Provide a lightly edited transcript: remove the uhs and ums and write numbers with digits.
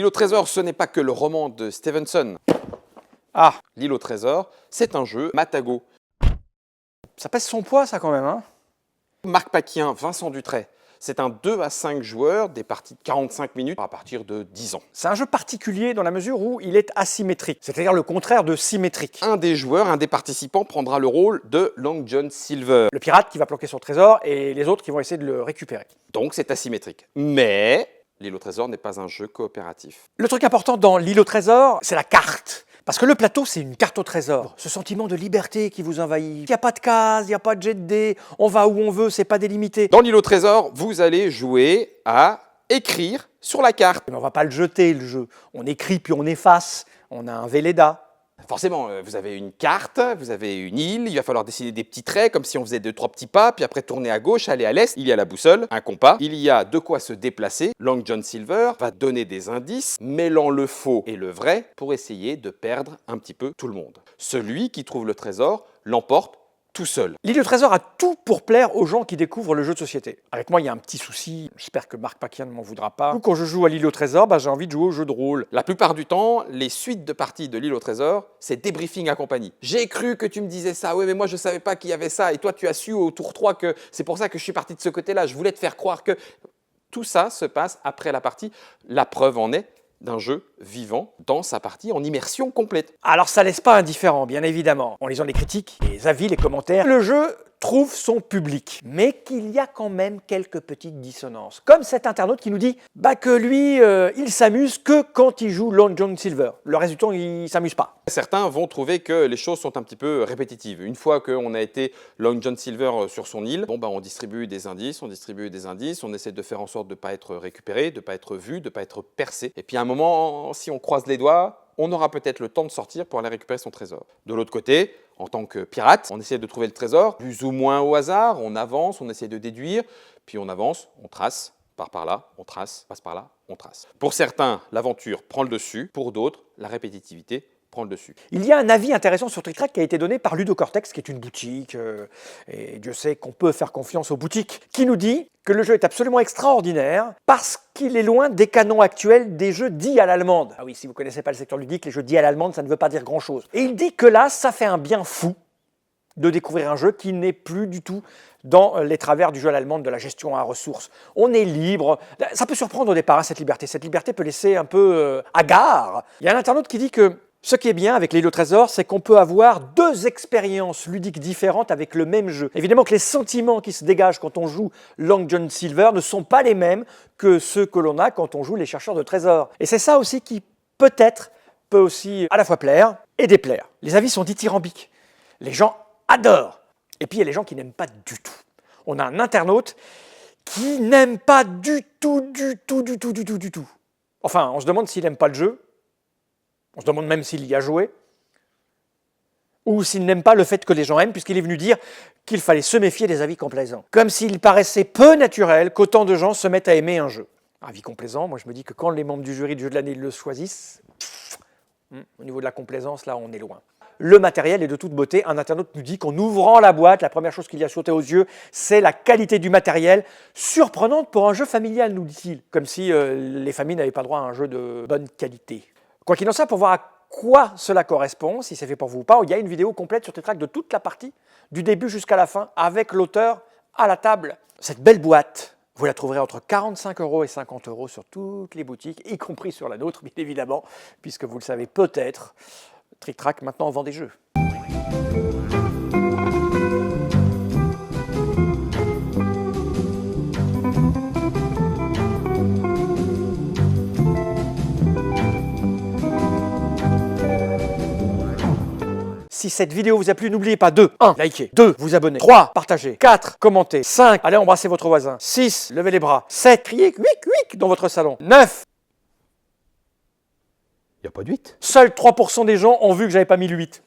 L'île au trésor, ce n'est pas que le roman de Stevenson. Ah, L'île au trésor, c'est un jeu Matago. ça pèse son poids, ça, quand même, hein? Marc Paquien, Vincent Dutray. C'est un 2 à 5 joueurs, des parties de 45 minutes à partir de 10 ans. C'est un jeu particulier dans la mesure où il est asymétrique, c'est-à-dire le contraire de symétrique. Un des joueurs, un des participants prendra le rôle de Long John Silver. Le pirate qui va planquer son trésor et les autres qui vont essayer de le récupérer. Donc c'est asymétrique. Mais l'île au trésor n'est pas un jeu coopératif. Le truc important dans l'île au trésor, c'est la carte. Parce que le plateau, c'est une carte au trésor. Ce sentiment de liberté qui vous envahit. Il n'y a pas de cases, il n'y a pas de jet de dés, on va où on veut, c'est pas délimité. Dans l'île au trésor, vous allez jouer à écrire sur la carte. Mais on va pas le jeter, le jeu. On écrit puis on efface. On a un Velleda. Forcément, vous avez une carte, vous avez une île, il va falloir dessiner des petits traits comme si on faisait 2-3 petits pas, puis après tourner à gauche, aller à l'est. Il y a la boussole, un compas, il y a de quoi se déplacer. Long John Silver va donner des indices, mêlant le faux et le vrai pour essayer de perdre un petit peu tout le monde. Celui qui trouve le trésor l'emporte tout seul. L'île au trésor a tout pour plaire aux gens qui découvrent le jeu de société. Avec moi, il y a un petit souci, j'espère que Marc Paquien ne m'en voudra pas. Quand je joue à l'île au trésor, j'ai envie de jouer au jeu de rôle. La plupart du temps, les suites de parties de l'île au trésor, c'est débriefing à compagnie. J'ai cru que tu me disais ça, oui mais moi je savais pas qu'il y avait ça, et toi tu as su au tour 3 que c'est pour ça que je suis parti de ce côté-là, je voulais te faire croire que... Tout ça se passe après la partie. La preuve en est d'un jeu vivant dans sa partie en immersion complète. Alors ça laisse pas indifférent, bien évidemment. En lisant les critiques, les avis, les commentaires, le jeu trouve son public. Mais qu'il y a quand même quelques petites dissonances. Comme cet internaute qui nous dit que lui, il s'amuse que quand il joue Long John Silver. Le reste du temps, il s'amuse pas. Certains vont trouver que les choses sont un petit peu répétitives. Une fois qu'on a été Long John Silver sur son île, on distribue des indices, on essaie de faire en sorte de ne pas être récupéré, de ne pas être vu, de ne pas être percé. Et puis à un moment, si on croise les doigts, on aura peut-être le temps de sortir pour aller récupérer son trésor. De l'autre côté, en tant que pirate, on essaie de trouver le trésor, plus ou moins au hasard, on avance, on essaie de déduire, puis on avance, on trace, part par là, on trace, passe par là, on trace. Pour certains, l'aventure prend le dessus, pour d'autres, la répétitivité prend le dessus. Il y a un avis intéressant sur Trick Track qui a été donné par Ludocortex, qui est une boutique, et Dieu sait qu'on peut faire confiance aux boutiques, qui nous dit que le jeu est absolument extraordinaire parce qu'il est loin des canons actuels des jeux dits à l'allemande. Ah oui, si vous ne connaissez pas le secteur ludique, les jeux dits à l'allemande, ça ne veut pas dire grand-chose. Et il dit que là, ça fait un bien fou de découvrir un jeu qui n'est plus du tout dans les travers du jeu à l'allemande, de la gestion à ressources. On est libre. Ça peut surprendre au départ, cette liberté. Cette liberté peut laisser un peu hagard. Il y a un internaute qui dit que ce qui est bien avec l'île au trésor, c'est qu'on peut avoir deux expériences ludiques différentes avec le même jeu. Évidemment que les sentiments qui se dégagent quand on joue Long John Silver ne sont pas les mêmes que ceux que l'on a quand on joue les chercheurs de trésors. Et c'est ça aussi qui peut-être peut aussi à la fois plaire et déplaire. Les avis sont dithyrambiques. Les gens adorent. Et puis il y a les gens qui n'aiment pas du tout. On a un internaute qui n'aime pas du tout. Enfin, on se demande s'il n'aime pas le jeu. On se demande même s'il y a joué, ou s'il n'aime pas le fait que les gens aiment, puisqu'il est venu dire qu'il fallait se méfier des avis complaisants. Comme s'il paraissait peu naturel qu'autant de gens se mettent à aimer un jeu. Avis complaisant, moi je me dis que quand les membres du jury de jeu de l'année le choisissent, au niveau de la complaisance, là on est loin. Le matériel est de toute beauté. Un internaute nous dit qu'en ouvrant la boîte, la première chose qui lui a sauté aux yeux, c'est la qualité du matériel, surprenante pour un jeu familial, nous dit-il. Comme si les familles n'avaient pas droit à un jeu de bonne qualité. Quoi qu'il en soit, pour voir à quoi cela correspond, si c'est fait pour vous ou pas, il y a une vidéo complète sur Trick Track de toute la partie, du début jusqu'à la fin, avec l'auteur à la table. Cette belle boîte, vous la trouverez entre 45 € et 50 € sur toutes les boutiques, y compris sur la nôtre, bien évidemment, puisque vous le savez peut-être, Trick Track maintenant vend des jeux. Si cette vidéo vous a plu, n'oubliez pas de 1. Liker, 2. Vous abonner, 3. Partager, 4. Commenter, 5. Allez embrasser votre voisin, 6. Levez les bras, 7. Crier cuic dans votre salon, 9. Il n'y a pas de 8. Seuls 3% des gens ont vu que j'avais pas mis le 8.